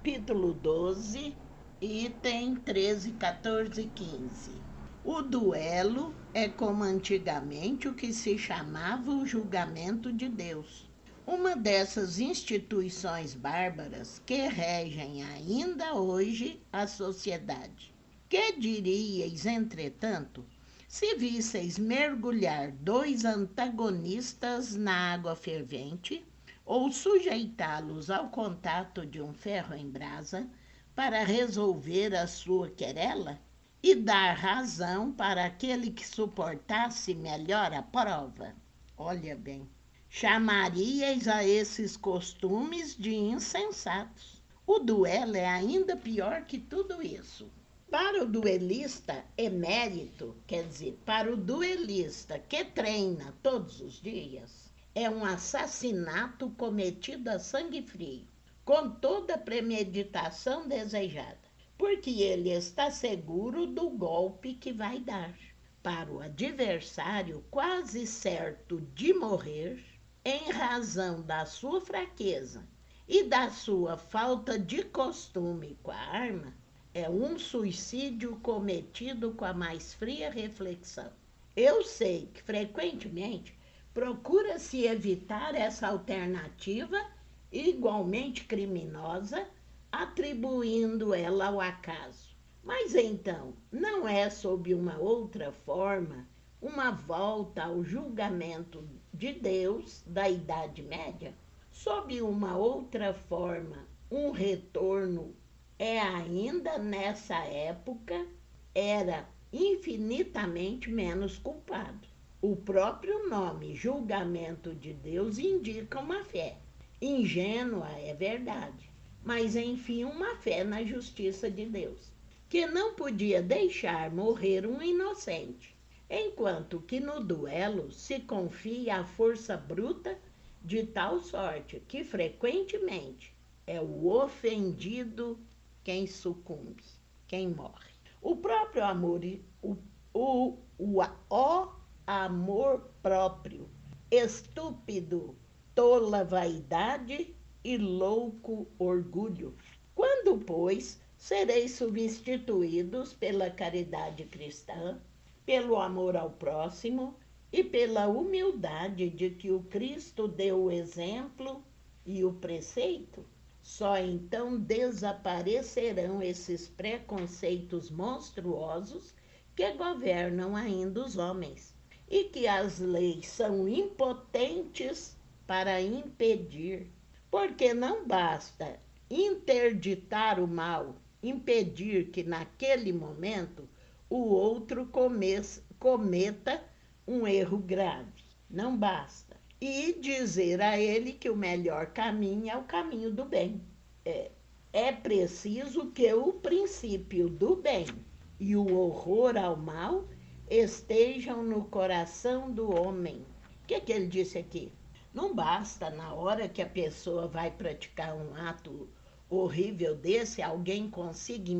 capítulo 12, item 13, 14 e 15. O duelo é como antigamente o que se chamava o julgamento de Deus. Uma dessas instituições bárbaras que regem ainda hoje a sociedade. Que diríeis, entretanto, se visseis mergulhar dois antagonistas na água fervente, ou sujeitá-los ao contato de um ferro em brasa para resolver a sua querela e dar razão para aquele que suportasse melhor a prova? Olha bem, chamaríeis a esses costumes de insensatos. O duelo é ainda pior que tudo isso. Para o duelista emérito, quer dizer, para o duelista que treina todos os dias, é um assassinato cometido a sangue frio, com toda a premeditação desejada, porque ele está seguro do golpe que vai dar. Para o adversário, quase certo de morrer, em razão da sua fraqueza e da sua falta de costume com a arma, é um suicídio cometido com a mais fria reflexão. Eu sei que, frequentemente, procura-se evitar essa alternativa igualmente criminosa, atribuindo ela ao acaso. Mas então, não é sob uma outra forma uma volta ao julgamento de Deus da Idade Média? Sob uma outra forma, um retorno é ainda nessa época, era infinitamente menos culpado. O próprio nome julgamento de Deus indica uma fé. Ingênua é verdade, mas enfim uma fé na justiça de Deus, que não podia deixar morrer um inocente, enquanto que no duelo se confia à força bruta de tal sorte que frequentemente é o ofendido quem sucumbe, quem morre. O próprio amor, o amor próprio, estúpido, tola vaidade e louco orgulho. Quando, pois, sereis substituídos pela caridade cristã, pelo amor ao próximo e pela humildade de que o Cristo deu o exemplo e o preceito? Só então desaparecerão esses preconceitos monstruosos que governam ainda os homens e que as leis são impotentes para impedir, porque não basta interditar o mal, impedir que naquele momento o outro cometa um erro grave. Não basta. E dizer a ele que o melhor caminho é o caminho do bem. É preciso que o princípio do bem e o horror ao mal estejam no coração do homem. O que ele disse aqui? Não basta, na hora que a pessoa vai praticar um ato horrível desse, alguém consiga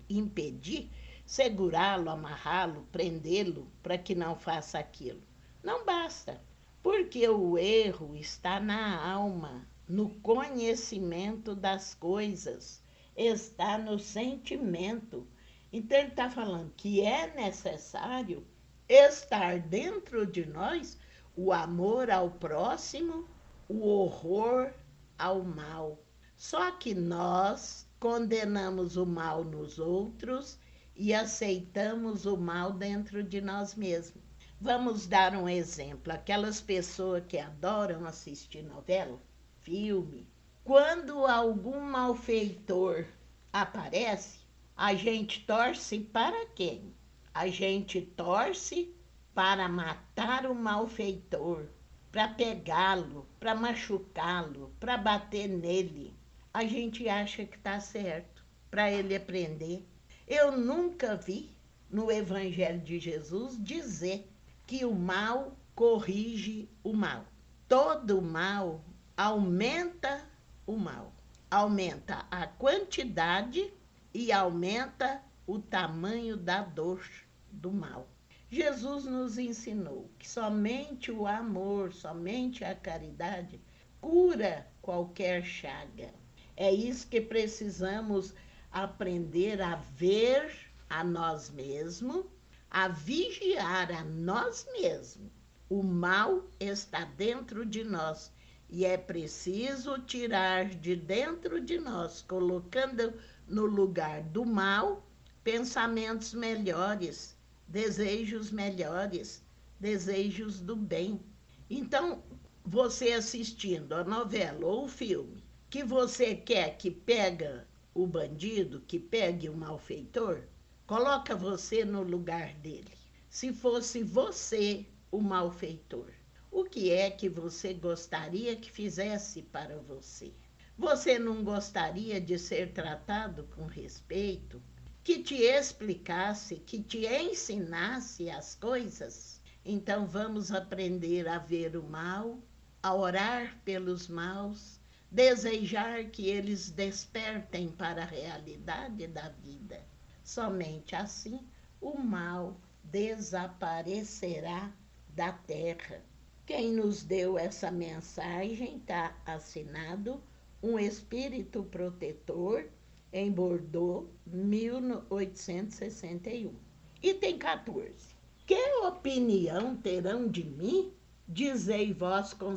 impedir, segurá-lo, amarrá-lo, prendê-lo para que não faça aquilo. Não basta, porque o erro está na alma, no conhecimento das coisas, está no sentimento. Então ele está falando que é necessário estar dentro de nós o amor ao próximo, o horror ao mal. Só que nós condenamos o mal nos outros e aceitamos o mal dentro de nós mesmos. Vamos dar um exemplo. Aquelas pessoas que adoram assistir novela, filme, quando algum malfeitor aparece, a gente torce para quem? A gente torce para matar o malfeitor, para pegá-lo, para machucá-lo, para bater nele. A gente acha que está certo, para ele aprender. Eu nunca vi no Evangelho de Jesus dizer que o mal corrige o mal. Todo mal aumenta o mal. Aumenta a quantidade e aumenta o tamanho da dor do mal. Jesus nos ensinou que somente o amor, somente a caridade cura qualquer chaga. É isso que precisamos aprender a ver a nós mesmos, a vigiar a nós mesmos. O mal está dentro de nós e é preciso tirar de dentro de nós, colocando no lugar do mal pensamentos melhores, desejos do bem. Então, você assistindo a novela ou o filme, que você quer que pega o bandido, que pegue o malfeitor, coloca você no lugar dele. Se fosse você o malfeitor, o que é que você gostaria que fizesse para você? Você não gostaria de ser tratado com respeito? Que te explicasse, que te ensinasse as coisas? Então vamos aprender a ver o mal, a orar pelos maus, desejar que eles despertem para a realidade da vida. Somente assim o mal desaparecerá da terra. Quem nos deu essa mensagem está assinado um espírito protetor em Bordeaux, 1861. Item 14. Que opinião terão de mim? Dizei vós com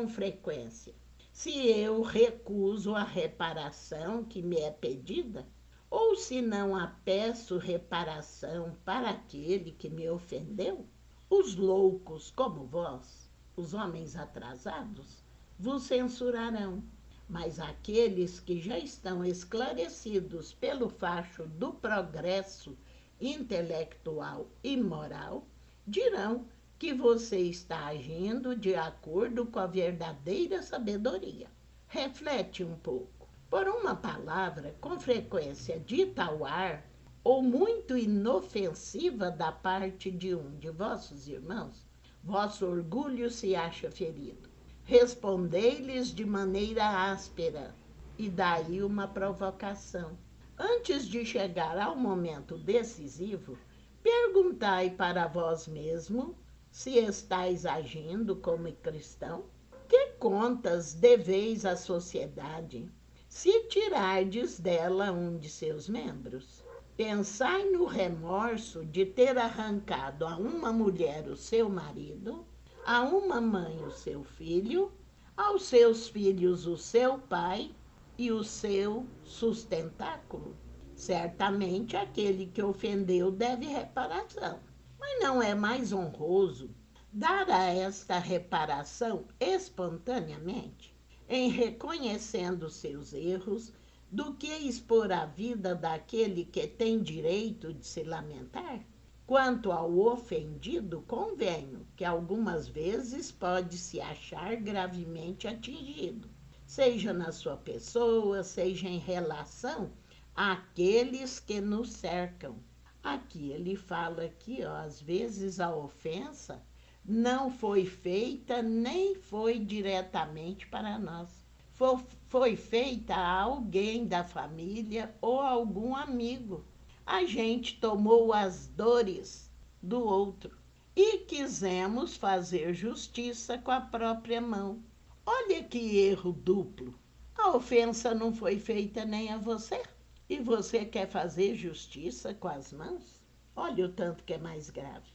frequência, se eu recuso a reparação que me é pedida, ou se não a peço reparação para aquele que me ofendeu? Os loucos como vós, os homens atrasados, vos censurarão, mas aqueles que já estão esclarecidos pelo facho do progresso intelectual e moral dirão que você está agindo de acordo com a verdadeira sabedoria. Reflete um pouco. Por uma palavra com frequência dita ao ar ou muito inofensiva da parte de um de vossos irmãos, vosso orgulho se acha ferido. Respondei-lhes de maneira áspera, e daí uma provocação. Antes de chegar ao momento decisivo, perguntai para vós mesmo se estáis agindo como cristão. Que contas deveis à sociedade se tirardes dela um de seus membros? Pensai no remorso de ter arrancado a uma mulher o seu marido, a uma mãe o seu filho, aos seus filhos o seu pai e o seu sustentáculo. Certamente aquele que ofendeu deve reparação, mas não é mais honroso dar a esta reparação espontaneamente, em reconhecendo seus erros, do que expor a vida daquele que tem direito de se lamentar? Quanto ao ofendido, convenho que algumas vezes pode se achar gravemente atingido, seja na sua pessoa, seja em relação àqueles que nos cercam. Aqui ele fala que, às vezes, a ofensa não foi feita nem foi diretamente para nós. Foi feita a alguém da família ou algum amigo. A gente tomou as dores do outro e quisemos fazer justiça com a própria mão. Olha que erro duplo. A ofensa não foi feita nem a você e você quer fazer justiça com as mãos? Olha o tanto que é mais grave.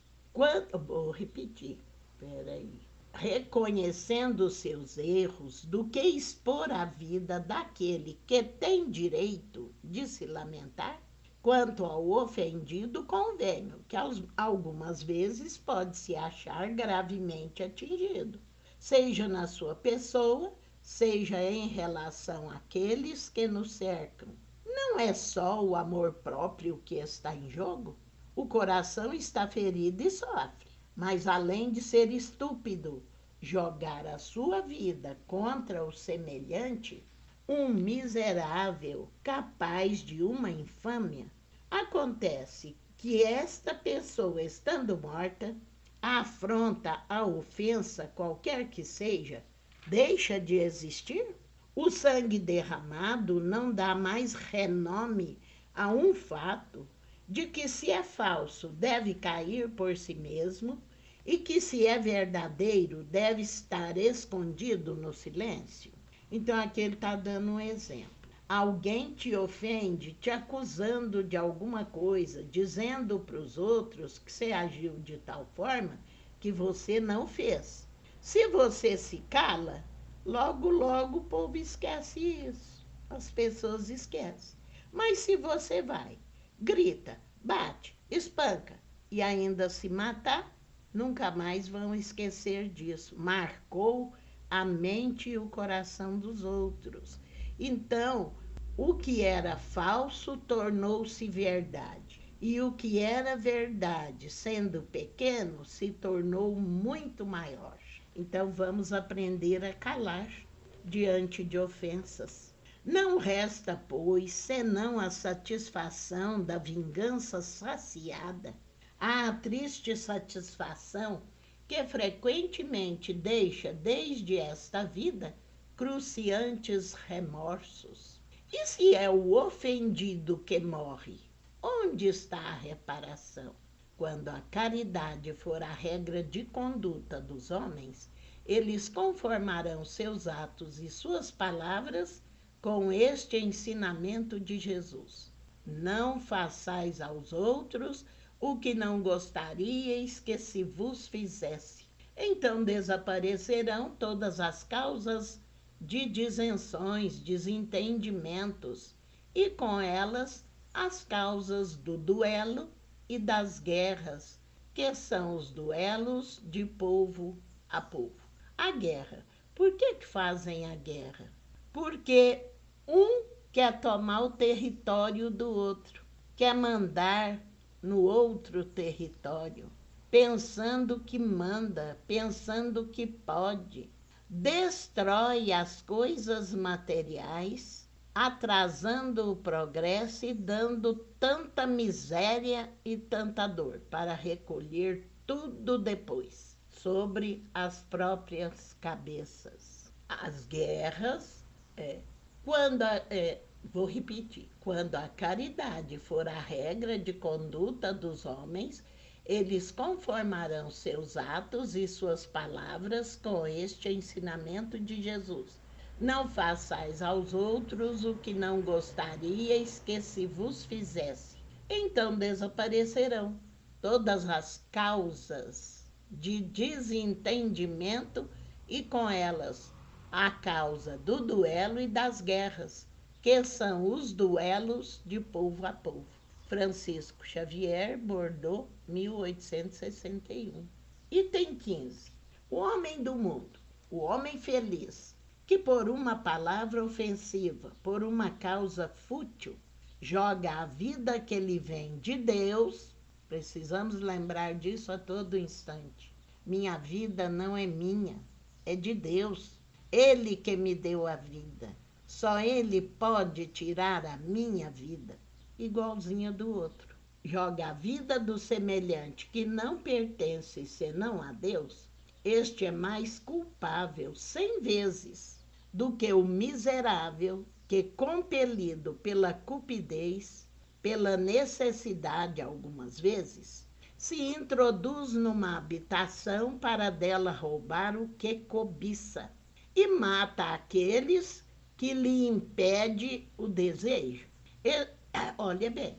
Vou repetir, peraí. Reconhecendo seus erros, do que expor a vida daquele que tem direito de se lamentar? Quanto ao ofendido, convenho que algumas vezes pode se achar gravemente atingido, seja na sua pessoa, seja em relação àqueles que nos cercam. Não é só o amor próprio que está em jogo? O coração está ferido e sofre, mas além de ser estúpido, jogar a sua vida contra o semelhante, um miserável capaz de uma infâmia, acontece que esta pessoa, estando morta, a afronta, a ofensa, qualquer que seja, deixa de existir? O sangue derramado não dá mais renome a um fato de que, se é falso, deve cair por si mesmo, e que, se é verdadeiro, deve estar escondido no silêncio. Então, aqui ele está dando um exemplo. Alguém te ofende, te acusando de alguma coisa, dizendo para os outros que você agiu de tal forma que você não fez. Se você se cala, logo, logo o povo esquece isso. As pessoas esquecem. Mas se você vai, grita, bate, espanca e ainda se matar, nunca mais vão esquecer disso. Marcou a mente e o coração dos outros. Então, o que era falso tornou-se verdade. E o que era verdade, sendo pequeno, se tornou muito maior. Então, vamos aprender a calar diante de ofensas. Não resta, pois, senão a satisfação da vingança saciada, a triste satisfação que frequentemente deixa desde esta vida cruciantes remorsos. E se é o ofendido que morre, onde está a reparação? Quando a caridade for a regra de conduta dos homens, eles conformarão seus atos e suas palavras com este ensinamento de Jesus. Não façais aos outros o que não gostaríeis que se vos fizesse. Então desaparecerão todas as causas de dissenções, desentendimentos, e com elas as causas do duelo e das guerras, que são os duelos de povo a povo. A guerra. Por que fazem a guerra? Porque um quer tomar o território do outro, quer mandar no outro território, pensando que manda, pensando que pode. Destrói as coisas materiais, atrasando o progresso e dando tanta miséria e tanta dor para recolher tudo depois sobre as próprias cabeças. As guerras, vou repetir, quando a caridade for a regra de conduta dos homens, eles conformarão seus atos e suas palavras com este ensinamento de Jesus. Não façais aos outros o que não gostaríeis que se vos fizesse. Então desaparecerão todas as causas de desentendimento e com elas a causa do duelo e das guerras, que são os duelos de povo a povo. Francisco Xavier, Bordeaux, 1861. Item 15. O homem do mundo, o homem feliz, que por uma palavra ofensiva, por uma causa fútil, joga a vida que lhe vem de Deus. Precisamos lembrar disso a todo instante. Minha vida não é minha, é de Deus. Ele que me deu a vida. Só Ele pode tirar a minha vida. Igualzinha do outro. Joga a vida do semelhante que não pertence senão a Deus. Este é mais culpável 100 vezes do que o miserável que, compelido pela cupidez, pela necessidade algumas vezes, se introduz numa habitação para dela roubar o que cobiça e mata aqueles que lhe impede o desejo. Olha bem,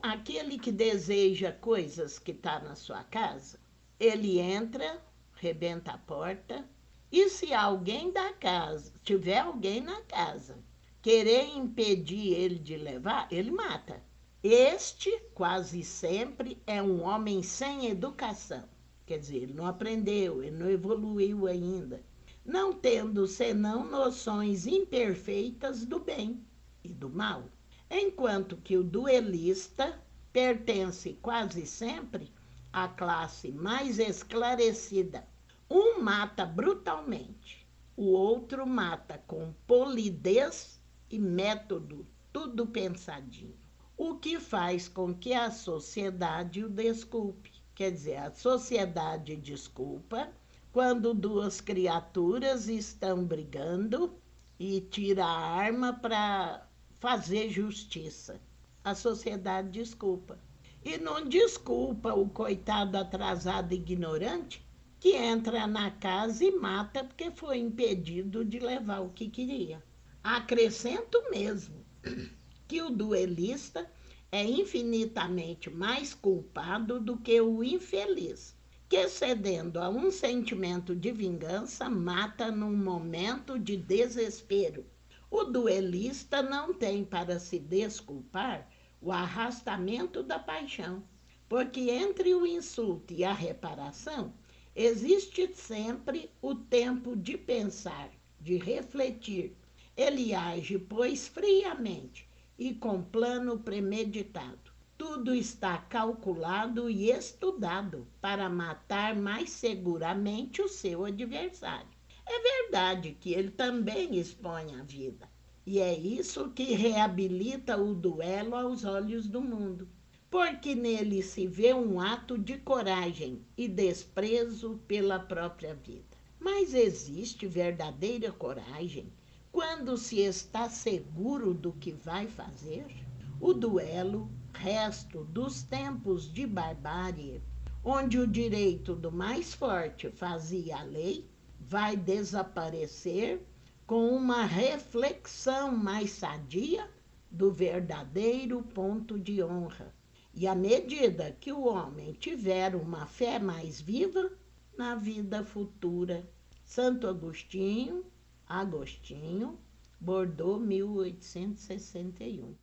aquele que deseja coisas que está na sua casa, ele entra, rebenta a porta, e se alguém da casa, tiver alguém na casa, querer impedir ele de levar, ele mata. Este, quase sempre, é um homem sem educação. Quer dizer, ele não aprendeu, ele não evoluiu ainda, não tendo senão noções imperfeitas do bem e do mal. Enquanto que o duelista pertence quase sempre à classe mais esclarecida. Um mata brutalmente, o outro mata com polidez e método, tudo pensadinho. O que faz com que a sociedade o desculpe. Quer dizer, a sociedade desculpa quando duas criaturas estão brigando e tira a arma para fazer justiça. A sociedade desculpa. E não desculpa o coitado atrasado e ignorante que entra na casa e mata porque foi impedido de levar o que queria. Acrescento mesmo que o duelista é infinitamente mais culpado do que o infeliz, que, cedendo a um sentimento de vingança, mata num momento de desespero. O duelista não tem para se desculpar o arrastamento da paixão, porque entre o insulto e a reparação existe sempre o tempo de pensar, de refletir. Ele age, pois, friamente e com plano premeditado. Tudo está calculado e estudado para matar mais seguramente o seu adversário. É verdade que ele também expõe a vida, e é isso que reabilita o duelo aos olhos do mundo, porque nele se vê um ato de coragem e desprezo pela própria vida. Mas existe verdadeira coragem quando se está seguro do que vai fazer? O duelo, resto dos tempos de barbárie, onde o direito do mais forte fazia a lei, vai desaparecer com uma reflexão mais sadia do verdadeiro ponto de honra. E à medida que o homem tiver uma fé mais viva na vida futura. Santo Agostinho, Bordeaux, 1861.